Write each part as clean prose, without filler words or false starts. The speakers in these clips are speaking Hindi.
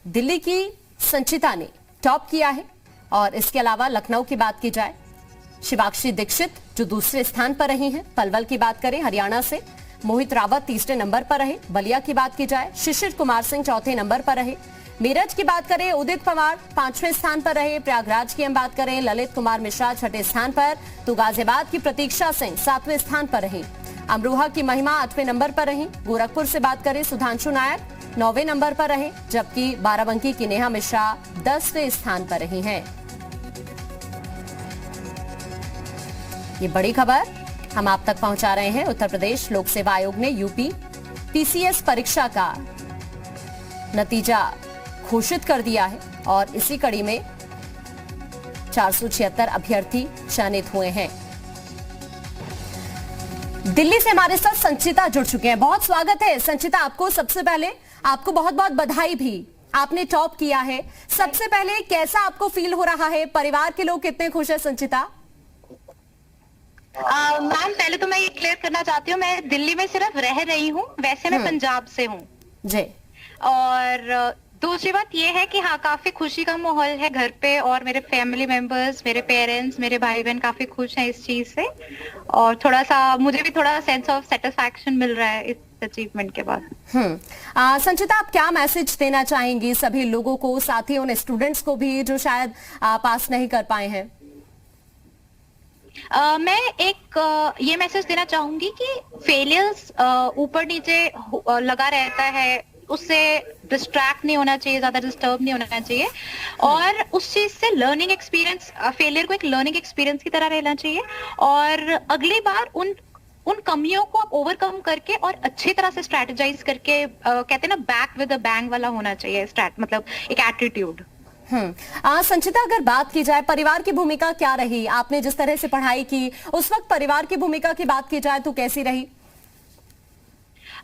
दिल्ली की संचिता ने टॉप किया है। और इसके अलावा लखनऊ की बात की जाए, शिवाक्षी दीक्षित जो दूसरे स्थान पर रही हैं। पलवल की बात करें, हरियाणा से मोहित रावत तीसरे नंबर पर रहे। बलिया की बात की जाए, शिशिर कुमार सिंह चौथे नंबर पर रहे। मेरठ की बात करें, उदित पवार पांचवें स्थान पर रहे। प्रयागराज की हम बात करें, ललित कुमार मिश्रा छठे स्थान पर, तो गाजियाबाद की प्रतीक्षा सिंह सातवें स्थान पर रही। अमरोहा की महिमा आठवें नंबर पर रही। गोरखपुर से बात करें, सुधांशु नायर 9वें नंबर पर रहे, जबकि बाराबंकी की नेहा मिश्रा 10वें स्थान पर रही हैं। ये बड़ी खबर हम आप तक पहुंचा रहे हैं। उत्तर प्रदेश लोक सेवा आयोग ने यूपी पीसीएस परीक्षा का नतीजा घोषित कर दिया है और इसी कड़ी में 476 अभ्यर्थी चयनित हुए हैं। दिल्ली से हमारे साथ संचिता जुड़ चुके हैं। बहुत स्वागत है संचिता आपको। सबसे पहले आपको बहुत बहुत बधाई भी, आपने टॉप किया है। सबसे पहले कैसा आपको फील हो रहा है? परिवार के लोग कितने खुश हैं संचिता? मैम पहले तो मैं ये क्लियर करना चाहती हूँ, मैं दिल्ली में सिर्फ रह रही हूँ, वैसे मैं पंजाब से हूँ जी। और दूसरी बात ये है कि हाँ, काफी खुशी का माहौल है घर पे और मेरे फैमिली मेंबर्स, मेरे पेरेंट्स, मेरे भाई बहन काफी खुश हैं इस चीज से। और थोड़ा सा मुझे भी थोड़ा सेंस ऑफ सेटिस्फैक्शन मिल रहा है इस अचीवमेंट के बाद। संचिता, आप क्या मैसेज देना चाहेंगी सभी लोगों को, साथ ही उन स्टूडेंट्स को भी जो शायद पास नहीं कर पाए हैं? मैं एक ये मैसेज देना चाहूंगी कि फेलियर्स ऊपर नीचे लगा रहता है, उससे डिस्ट्रैक्ट नहीं होना चाहिए, ज्यादा डिस्टर्ब नहीं होना चाहिए और उस चीज से लर्निंग एक्सपीरियंस, फेलियर को एक लर्निंग एक्सपीरियंस की तरह रहना चाहिए और अगली बार उन कमियों को आप ओवरकम करके और अच्छी तरह से स्ट्रेटेजाइज करके कहते हैं ना, बैक विद अ बैंग वाला होना चाहिए मतलब एक एटीट्यूड। संचिता, अगर बात की जाए परिवार की भूमिका क्या रही? आपने जिस तरह से पढ़ाई की उस वक्त परिवार की भूमिका की बात की जाए तो कैसी रही?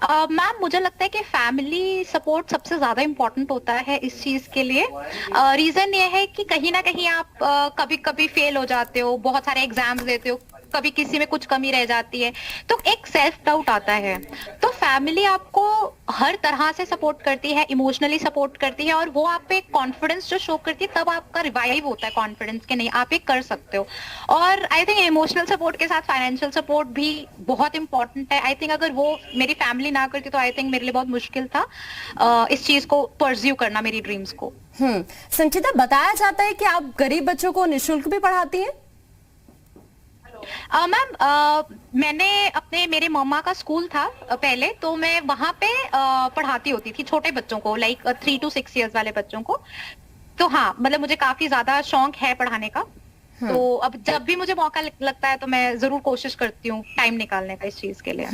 मैम मुझे लगता है कि फैमिली सपोर्ट सबसे ज्यादा इम्पोर्टेंट होता है इस चीज के लिए। रीजन ये है कि कहीं ना कहीं आप कभी कभी फेल हो जाते हो, बहुत सारे एग्जाम्स देते हो, कभी किसी में कुछ कमी रह जाती है तो एक सेल्फ डाउट आता है। तो फैमिली आपको हर तरह से सपोर्ट करती है, इमोशनली सपोर्ट करती है और वो आप पे कॉन्फिडेंस जो शो करती है, तब आपका रिवाइव होता है कॉन्फिडेंस के नहीं आप ये कर सकते हो। और आई थिंक इमोशनल सपोर्ट के साथ फाइनेंशियल सपोर्ट भी बहुत इंपॉर्टेंट है। आई थिंक अगर वो मेरी फैमिली ना करती तो आई थिंक मेरे लिए बहुत मुश्किल था इस चीज को परस्यू करना, मेरी ड्रीम्स को। संचिता, बताया जाता है कि आप गरीब बच्चों को निःशुल्क भी पढ़ाती हैं? मैम मैंने मेरे मम्मा का स्कूल था पहले, तो मैं वहां पे पढ़ाती होती थी छोटे बच्चों को, लाइक 3 to 6 years वाले बच्चों को। तो हाँ, मतलब मुझे काफी ज्यादा शौक है पढ़ाने का। तो अब जब भी मुझे मौका लगता है तो मैं जरूर कोशिश करती हूँ टाइम निकालने का इस चीज के लिए।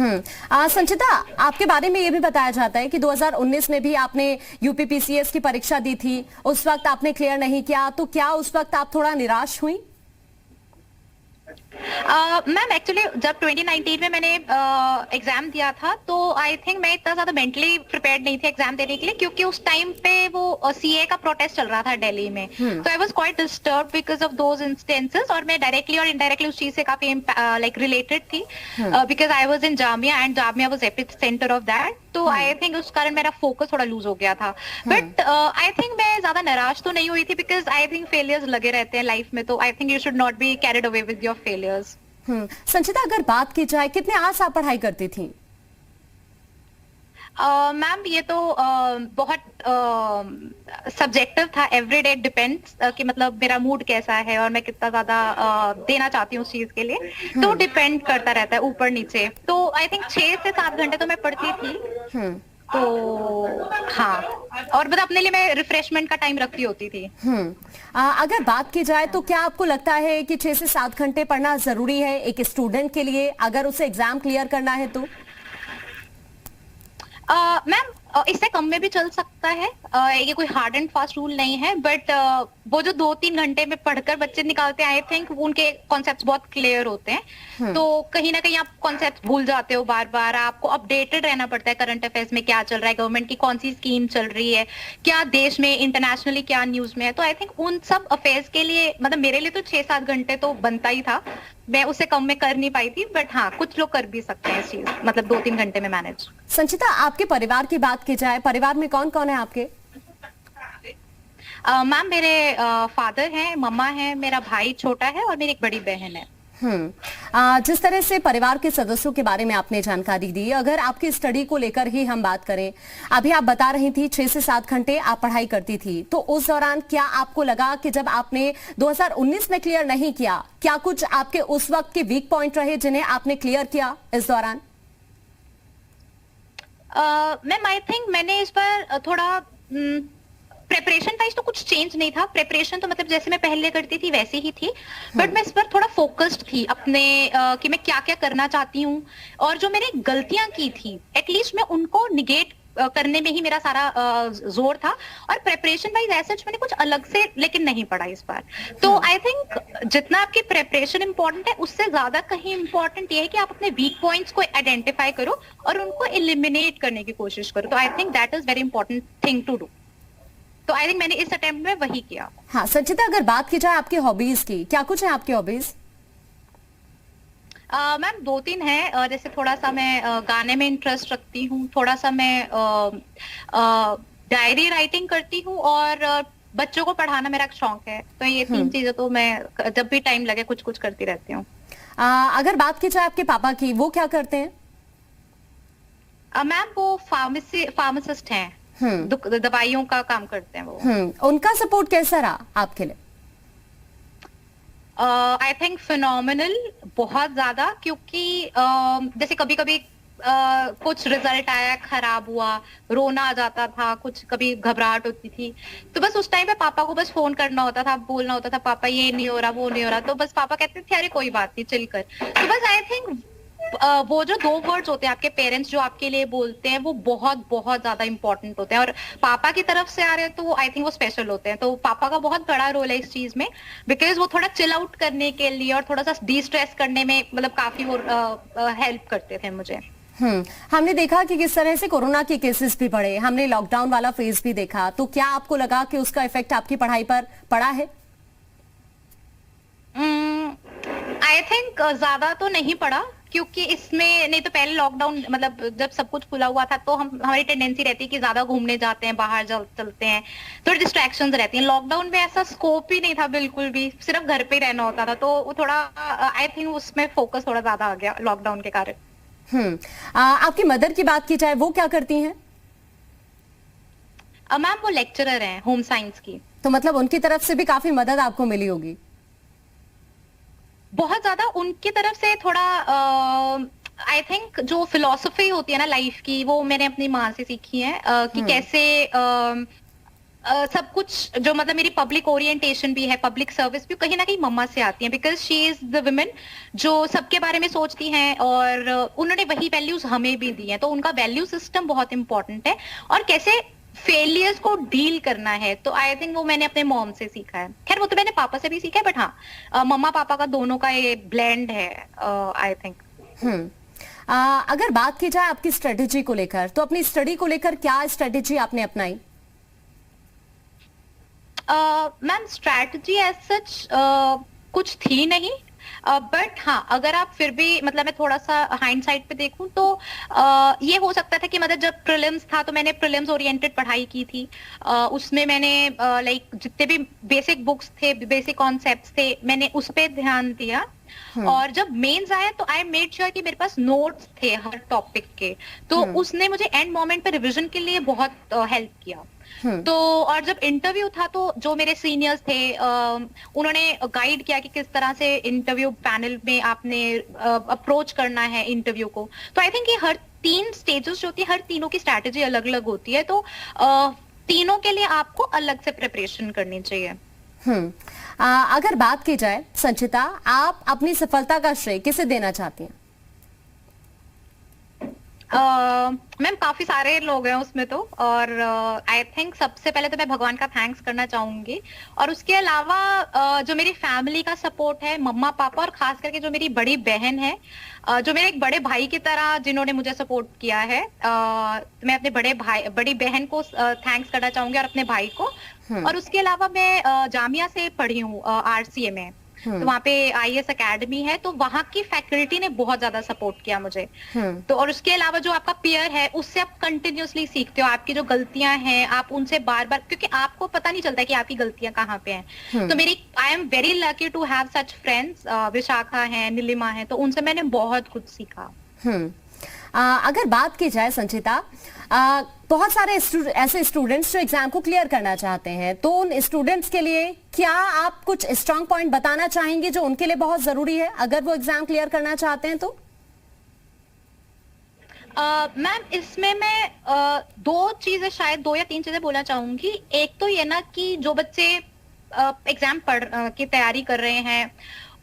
संचिता, आपके बारे में ये भी बताया जाता है कि 2019 में भी आपने यूपी पीसीएस की परीक्षा दी थी, उस वक्त आपने क्लियर नहीं किया, तो क्या उस वक्त आप थोड़ा निराश हुई? मैम एक्चुअली जब 2019 में मैंने एग्जाम दिया था तो आई थिंक मैं इतना ज्यादा मेंटली प्रिपेयर्ड नहीं थी एग्जाम देने के लिए, क्योंकि उस टाइम पे वो सीए का प्रोटेस्ट चल रहा था दिल्ली में। तो I was quite disturbed because of those instances और मैं डायरेक्टली और इनडायरेक्टली उस चीज से काफी लाइक रिलेटेड थी because I was in Jamia and Jamia was epicentre of that. तो आई थिंक उस कारण मेरा फोकस थोड़ा लूज हो गया था। बट आई थिंक मैं ज्यादा निराश तो नहीं हुई थी बिकॉज आई थिंक फेलियर्स लगे रहते हैं लाइफ में, तो I think you should not be carried away with your failures. Sanchita, अगर बात की जाए कितने आवर्स आप पढ़ाई करती थी? मैम ये तो बहुत सब्जेक्टिव था, एवरीडे डिपेंड्स कि मतलब मेरा मूड कैसा है और मैं कितना ज्यादा देना चाहती हूँ उस चीज के लिए, तो डिपेंड करता रहता है ऊपर नीचे। तो आई थिंक 6 से 7 घंटे तो मैं पढ़ती थी। तो हाँ, और मतलब अपने लिए मैं रिफ्रेशमेंट का टाइम रखी होती थी। अगर बात की जाए तो क्या आपको लगता है कि 6 से 7 घंटे पढ़ना जरूरी है एक स्टूडेंट के लिए अगर उसे एग्जाम क्लियर करना है तो? मैम इससे कम में भी चल सकता है, ये कोई हार्ड एंड फास्ट रूल नहीं है, बट वो जो 2-3 घंटे में पढ़कर बच्चे निकालते हैं आई थिंक उनके कॉन्सेप्ट्स बहुत क्लियर होते हैं। तो कहीं ना कहीं आप कॉन्सेप्ट्स भूल जाते हो बार बार, आपको अपडेटेड रहना पड़ता है करंट अफेयर्स में क्या चल रहा है, गवर्नमेंट की कौन सी स्कीम चल रही है, क्या देश में इंटरनेशनली क्या न्यूज में है। तो आई थिंक उन सब अफेयर्स के लिए मतलब मेरे लिए तो 6-7 घंटे तो बनता ही था, मैं उससे कम में कर नहीं पाई थी, बट हाँ कुछ लोग कर भी सकते हैं इस चीज, मतलब 2-3 घंटे में मैनेज। संचिता, आपके परिवार की बात की जाए, परिवार में कौन कौन है आपके? मैम मेरे फादर हैं, मम्मा है, मेरा भाई छोटा है और मेरी एक बड़ी बहन है। जिस तरह से परिवार के सदस्यों के बारे में आपने जानकारी दी, अगर आपकी स्टडी को लेकर ही हम बात करें, अभी आप बता रही थी 6 से 7 घंटे आप पढ़ाई करती थी, तो उस दौरान क्या आपको लगा कि जब आपने 2019 में क्लियर नहीं किया, क्या कुछ आपके उस वक्त के वीक पॉइंट रहे जिन्हें आपने क्लियर किया इस दौरान? मैम आई थिंक मैंने इस बार थोड़ा प्रेपरेशन वाइज तो कुछ चेंज नहीं था। प्रेपरेशन तो मतलब जैसे मैं पहले करती थी वैसे ही थी, बट मैं इस बार थोड़ा फोकस्ड थी अपने कि मैं क्या क्या करना चाहती हूँ, और जो मैंने गलतियां की थी एटलीस्ट मैं उनको निगेट करने में ही मेरा सारा जोर था। और प्रेपरेशन वाइज ऐसा मैंने कुछ अलग से लेकिन नहीं पढ़ा इस बार। तो आई थिंक जितना आपकी प्रेपरेशन इंपॉर्टेंट है, उससे ज्यादा कहीं इंपॉर्टेंट ये है कि आप अपने वीक पॉइंट्स को आइडेंटिफाई करो और उनको एलिमिनेट करने की कोशिश करो। तो I think that is very important thing to do. तो आई थिंक मैंने इस अटेम्प्ट में वही किया। हाँ संचिता, अगर बात की जाए आपकी हॉबीज की, क्या कुछ है आपकी हॉबीज? मैम 2-3 है। जैसे थोड़ा सा मैं गाने में इंटरेस्ट रखती हूँ, थोड़ा सा मैं डायरी राइटिंग करती हूँ, और बच्चों को पढ़ाना मेरा एक शौक है। तो ये 3 चीजें तो मैं जब भी टाइम लगे कुछ कुछ करती रहती हूँ। अगर बात की जाए आपके पापा की, वो क्या करते हैं? मैम वो फार्मासिस्ट हैं, दवाइयों का काम करते हैं वो। उनका सपोर्ट कैसा रहा आपके लिए? आई थिंक फिनोमिनल, बहुत ज्यादा, क्योंकि जैसे कभी कभी कुछ रिजल्ट आया खराब हुआ, रोना आ जाता था, कुछ कभी घबराहट होती थी, तो बस उस टाइम पे पापा को बस फोन करना होता था, बोलना होता था पापा ये नहीं हो रहा, वो नहीं हो रहा, तो बस पापा कहते थे अरे कोई बात नहीं चिल कर। तो बस आई थिंक वो जो 2 वर्ड्स होते हैं आपके पेरेंट्स जो आपके लिए बोलते हैं, वो बहुत बहुत ज्यादा इंपॉर्टेंट होते हैं, और पापा की तरफ से आ रहे हैं तो आई थिंक वो स्पेशल होते हैं। तो पापा का बहुत बड़ा रोल है इस चीज में, बिकॉज वो थोड़ा चिल आउट करने के लिए और थोड़ा सा डी स्ट्रेस करने में मतलब काफी वो हेल्प करते थे मुझे। हमने देखा कि किस तरह से कोरोना के केसेस भी बढ़े, हमने लॉकडाउन वाला फेज भी देखा, तो क्या आपको लगा कि उसका इफेक्ट आपकी पढ़ाई पर पड़ा है? आई थिंक ज्यादा तो नहीं पड़ा, क्योंकि इसमें नहीं तो पहले लॉकडाउन मतलब जब सब कुछ खुला हुआ था तो हमारी टेंडेंसी रहती है कि ज्यादा घूमने जाते हैं, बाहर चलते हैं, थोड़ी डिस्ट्रैक्शंस रहती हैं। लॉकडाउन में ऐसा स्कोप ही नहीं था बिल्कुल भी, सिर्फ घर पे ही रहना होता था, तो वो थोड़ा आई थिंक उसमें फोकस थोड़ा ज्यादा आ गया लॉकडाउन के कारण। आपकी मदर की बात की जाए, वो क्या करती हैं? मैम वो लेक्चरर हैं होम साइंस की। तो मतलब उनकी तरफ से भी काफी मदद आपको मिली होगी? बहुत ज्यादा उनकी तरफ से थोड़ा आई थिंक जो फिलॉसफी होती है ना लाइफ की, वो मैंने अपनी माँ से सीखी है, कि कैसे सब कुछ जो मतलब मेरी पब्लिक ओरिएंटेशन भी है, पब्लिक सर्विस भी कहीं ना कहीं मम्मा से आती है, because she is the women जो सबके बारे में सोचती हैं, और उन्होंने वही वैल्यूज हमें भी दी हैं। तो उनका वैल्यू सिस्टम बहुत इंपॉर्टेंट है, और कैसे फेलियर्स को डील करना है, तो आई थिंक वो मैंने अपने मॉम से सीखा है। खैर वो तो मैंने पापा से भी सीखा है, बट हाँ मम्मा पापा का दोनों का ये ब्लेंड है आई थिंक। अगर बात की जाए आपकी स्ट्रेटेजी को लेकर, तो अपनी स्टडी को लेकर क्या स्ट्रेटेजी आपने अपनाई? मैम स्ट्रैटेजी एज सच कुछ थी नहीं, बट हाँ अगर आप फिर भी मतलब मैं थोड़ा सा हाइंडसाइट पे देखूं तो ये हो सकता था कि मतलब जब प्रीलिम्स था तो मैंने प्रीलिम्स ओरिएंटेड पढ़ाई की थी, उसमें मैंने लाइक जितने भी बेसिक बुक्स थे, बेसिक कॉन्सेप्ट्स थे, मैंने उस पे ध्यान दिया। और जब मेंस आया तो आई मेड श्योर कि मेरे पास नोट्स थे हर टॉपिक के, तो उसने मुझे एंड मोमेंट पे रिवीजन के लिए बहुत हेल्प किया। तो और जब इंटरव्यू था तो जो मेरे सीनियर्स थे उन्होंने गाइड किया कि किस तरह से इंटरव्यू पैनल में आपने अप्रोच करना है इंटरव्यू को। तो आई थिंक ये हर 3 स्टेजेस जो होती है, हर तीनों की स्ट्रैटेजी अलग अलग होती है, तो तीनों के लिए आपको अलग से प्रिपरेशन करनी चाहिए। अगर बात की जाए संचिता, आप अपनी सफलता का श्रेय किसे देना चाहती हैं? मैम काफी सारे लोग हैं उसमें तो, और आई थिंक सबसे पहले तो मैं भगवान का थैंक्स करना चाहूंगी, और उसके अलावा जो मेरी फैमिली का सपोर्ट है, मम्मा पापा, और खास करके जो मेरी बड़ी बहन है, जो मेरे एक बड़े भाई की तरह जिन्होंने मुझे सपोर्ट किया है, मैं अपने बड़ी बहन को थैंक्स करना चाहूंगी और अपने भाई को। और उसके अलावा मैं जामिया से पढ़ी हूँ RCA में, तो वहाँ पे IAS एकेडमी है, तो वहाँ की फैकल्टी ने बहुत ज्यादा सपोर्ट किया मुझे। तो और उसके अलावा जो आपका पीयर है उससे आप कंटिन्यूअसली सीखते हो, आपकी जो गलतियां हैं आप उनसे बार बार, क्योंकि आपको पता नहीं चलता कि आपकी गलतियां कहाँ पे हैं। तो मेरी I am very lucky to have such friends, Vishakha है, नीलिमा है, तो उनसे मैंने बहुत कुछ सीखा। अगर बात की जाए संचिता, बहुत सारे ऐसे स्टूडेंट्स जो एग्जाम को क्लियर करना चाहते हैं, तो उन स्टूडेंट्स के लिए क्या आप कुछ स्ट्रांग पॉइंट बताना चाहेंगे जो उनके लिए बहुत जरूरी है अगर वो एग्जाम क्लियर करना चाहते हैं तो? मैम इसमें मैं दो चीजें, शायद 2 या 3 चीजें बोलना चाहूंगी। एक तो ये ना कि जो बच्चे एग्जाम की तैयारी कर रहे हैं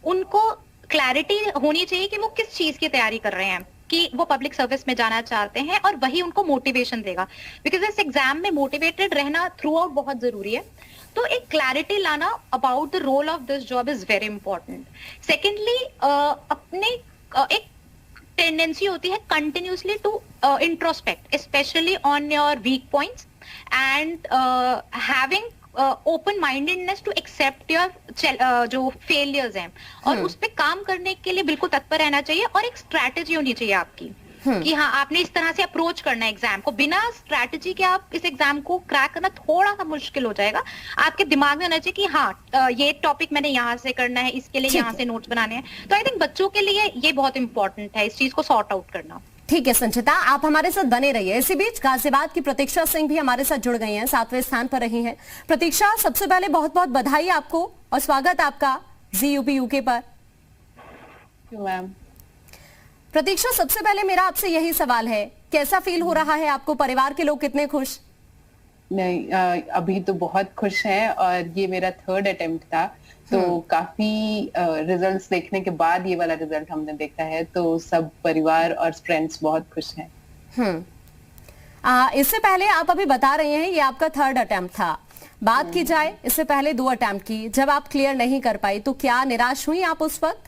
उनको क्लैरिटी होनी चाहिए कि वो किस चीज की तैयारी कर रहे हैं, कि वो पब्लिक सर्विस में जाना चाहते हैं, और वही उनको मोटिवेशन देगा। बिकॉज इस एग्जाम में मोटिवेटेड रहना थ्रू आउट बहुत जरूरी है। तो एक क्लैरिटी लाना about the role of this job is very important. Secondly अपने एक टेंडेंसी होती है continuously to introspect, specially on your weak points, and having open mindedness to accept your जो फेलियर्स हैं, और उस पे काम करने के लिए बिल्कुल तत्पर रहना चाहिए। और एक स्ट्रैटेजी होनी चाहिए आपकी कि हाँ आपने इस तरह से अप्रोच करना है एग्जाम को। बिना स्ट्रैटेजी के आप इस एग्जाम को क्रैक करना थोड़ा सा मुश्किल हो जाएगा। आपके दिमाग में होना चाहिए कि हाँ ये टॉपिक मैंने यहाँ से करना है, इसके लिए यहाँ से नोट्स बनाने हैं। तो आई थिंक बच्चों के लिए ये बहुत इंपॉर्टेंट है, इस चीज को सॉर्ट आउट करना। ठीक है संचिता, आप हमारे साथ बने रहिए। इसी बीच गाजियाबाद की प्रतीक्षा सिंह भी हमारे साथ जुड़ गई हैं, 7वें स्थान पर रही हैं। प्रतीक्षा, सबसे पहले बहुत बहुत बधाई आपको और स्वागत आपका जी यूपी यूके पर। मैम प्रतीक्षा, सबसे पहले मेरा आपसे यही सवाल है, कैसा फील हो रहा है आपको? परिवार के लोग कितने खुश? नहीं, अभी तो बहुत खुश हैं, और ये मेरा 3rd अटेम्प्ट था, तो काफी रिजल्ट्स देखने के बाद ये वाला रिजल्ट हमने देखा है, तो सब परिवार और फ्रेंड्स बहुत खुश हैं। इससे पहले आप अभी बता रहे हैं ये आपका 3rd अटेम्प्ट था। बात की जाए इससे पहले 2 अटेम्प्ट की, जब आप क्लियर नहीं कर पाई तो क्या निराश हुई आप उस वक्त?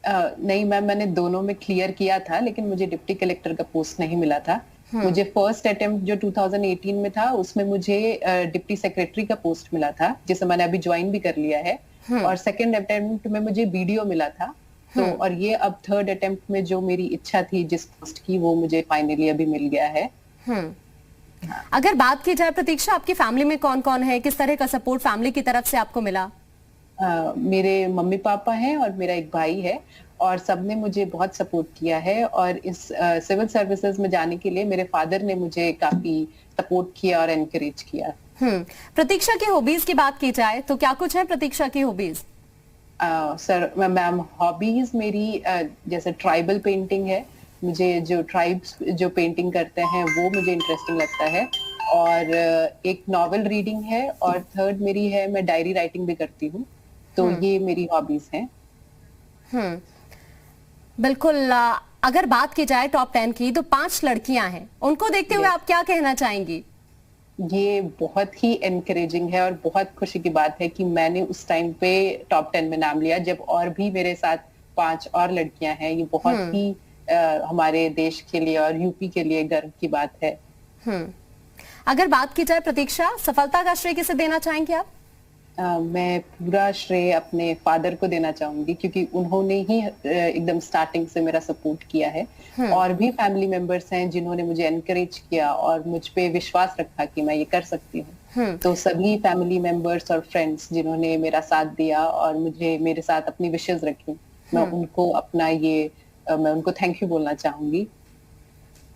नहीं मैम, मैंने दोनों में क्लियर किया था, लेकिन मुझे डिप्टी कलेक्टर का पोस्ट नहीं मिला था। मुझे फर्स्ट अटेम्प्ट जो 2018 में था उसमें मुझे डिप्टी सेक्रेटरी का पोस्ट मिला था, जिसे मैंने अभी ज्वाइन भी कर लिया है। और सेकंड अटेम्प्ट में मुझे बीडीओ मिला था। तो और ये अब 3rd अटेम्प्ट में जो मेरी इच्छा थी जिस पोस्ट की, वो मुझे फाइनली अभी मिल गया है। अगर बात की जाए प्रतीक्षा, आपकी फैमिली में कौन कौन है, किस तरह का सपोर्ट फैमिली की तरफ से आपको मिला? मेरे मम्मी पापा हैं और मेरा एक भाई है, और सबने मुझे बहुत सपोर्ट किया है। और इस सिविल सर्विसेज में जाने के लिए मेरे फादर ने मुझे काफी सपोर्ट किया और एनकरेज किया। प्रतीक्षा की हॉबीज की बात की जाए तो क्या कुछ है प्रतीक्षा की हॉबीज? सर मैम, हॉबीज मेरी जैसे ट्राइबल पेंटिंग है, मुझे जो ट्राइब्स जो पेंटिंग करते हैं वो मुझे इंटरेस्टिंग लगता है, और एक नॉवेल रीडिंग है, और 3rd मेरी है मैं डायरी राइटिंग भी करती हूँ। तो ये मेरी हॉबीज हैं। बिल्कुल। अगर बात की जाए टॉप 10 की, तो 5 लड़कियां हैं, उनको देखते हुए आप क्या कहना चाहेंगी? ये बहुत ही एनकरेजिंग है और बहुत खुशी की बात है कि मैंने उस टाइम पे टॉप 10 में नाम लिया, जब और भी मेरे साथ 5 और लड़कियां हैं। ये बहुत ही हमारे देश के लिए और यूपी के लिए गर्व की बात है। अगर बात की जाए प्रतीक्षा, सफलता का श्रेय किसे देना चाहेंगे आप? मैं पूरा श्रेय अपने फादर को देना चाहूंगी, क्योंकि उन्होंने ही एकदम स्टार्टिंग से मेरा सपोर्ट किया है। और भी फैमिली मेंबर्स हैं जिन्होंने मुझे एनकरेज किया और मुझ पे विश्वास रखा कि मैं ये कर सकती हूँ। तो सभी फैमिली मेंबर्स और फ्रेंड्स जिन्होंने मेरा साथ दिया और मुझे मेरे साथ अपनी विशेष रखी, मैं उनको मैं उनको थैंक यू बोलना चाहूंगी।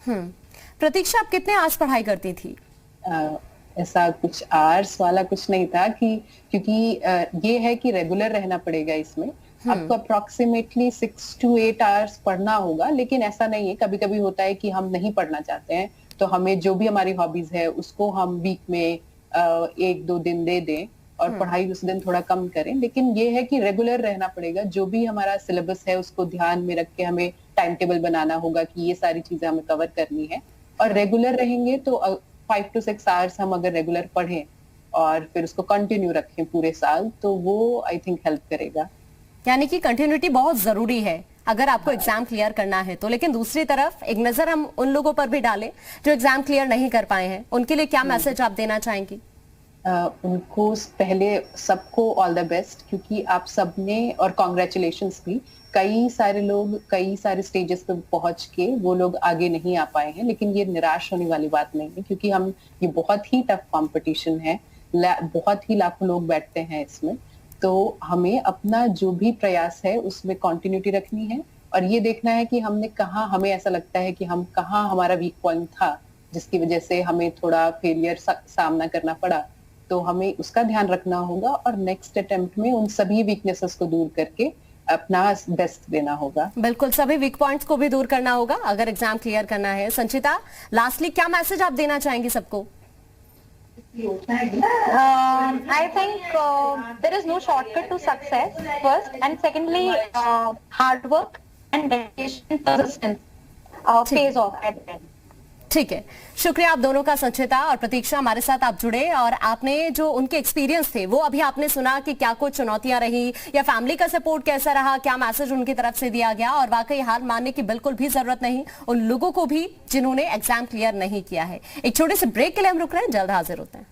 प्रतीक्षा, आप कितने आवर्स पढ़ाई करती थी? ऐसा कुछ आवर्स वाला कुछ नहीं था, क्योंकि ये है कि रेगुलर रहना पड़ेगा इसमें। आपको अप्रोक्सीमेटली 6 to 8 आवर्स पढ़ना होगा, लेकिन ऐसा नहीं है। कभी कभी होता है कि हम नहीं पढ़ना चाहते हैं, तो हमें जो भी हमारी हॉबीज है उसको हम वीक में 1-2 दिन दे दें और पढ़ाई उस दिन थोड़ा कम करें। लेकिन ये है कि रेगुलर रहना पड़ेगा। जो भी हमारा सिलेबस है उसको ध्यान में रख के हमें टाइम टेबल बनाना होगा कि ये सारी चीजें हमें कवर करनी है, और रेगुलर रहेंगे तो 5 to 6 आवर्स हम अगर रेगुलर पढ़ें और फिर उसको कंटिन्यू रखें पूरे साल, तो वो आई थिंक हेल्प करेगा। यानी कि कंटिन्यूटी बहुत जरूरी है अगर आपको एग्जाम क्लियर करना है तो। लेकिन दूसरी तरफ एक नजर हम उन लोगों पर भी डालें जो एग्जाम क्लियर नहीं कर पाए हैं, उनके लिए क्या मैसेज आप देना चाहेंगी? उनको पहले सबको ऑल द बेस्ट, क्योंकि आप सबने, और कॉन्ग्रेचुलेशंस भी, कई सारे लोग कई सारे स्टेजेस पे पहुंच के वो लोग आगे नहीं आ पाए हैं, लेकिन ये निराश होने वाली बात नहीं है, क्योंकि हम, ये बहुत ही टफ कंपटीशन है, बहुत ही लाखों लोग बैठते हैं इसमें, तो हमें अपना जो भी प्रयास है उसमें कंटिन्यूटी रखनी है और ये देखना है कि हमने कहाँ, हमें ऐसा लगता है कि हम कहाँ, हमारा वीक पॉइंट था जिसकी वजह से हमें थोड़ा फेलियर सामना करना पड़ा, तो हमें उसका ध्यान रखना होगा और नेक्स्ट अटेम्प्ट में उन सभी वीकनेसेस को दूर करके अपना बेस्ट देना होगा। बिल्कुल, सभी वीक पॉइंट्स को भी दूर करना होगा अगर एग्जाम क्लियर करना है। संचिता, लास्टली क्या मैसेज आप देना चाहेंगी सबको? I think there is no shortcut to success, first, and secondly, hard work and dedication, persistence pays off at the end. ठीक है, शुक्रिया आप दोनों का, संचिता और प्रतीक्षा, हमारे साथ आप जुड़े और आपने जो उनके एक्सपीरियंस थे वो अभी आपने सुना कि क्या कुछ चुनौतियां रही या फैमिली का सपोर्ट कैसा रहा, क्या मैसेज उनकी तरफ से दिया गया, और वाकई हार मानने की बिल्कुल भी जरूरत नहीं उन लोगों को भी जिन्होंने एग्जाम क्लियर नहीं किया है। एक छोटे से ब्रेक के लिए हम रुक रहे हैं, जल्द हाजिर होते हैं।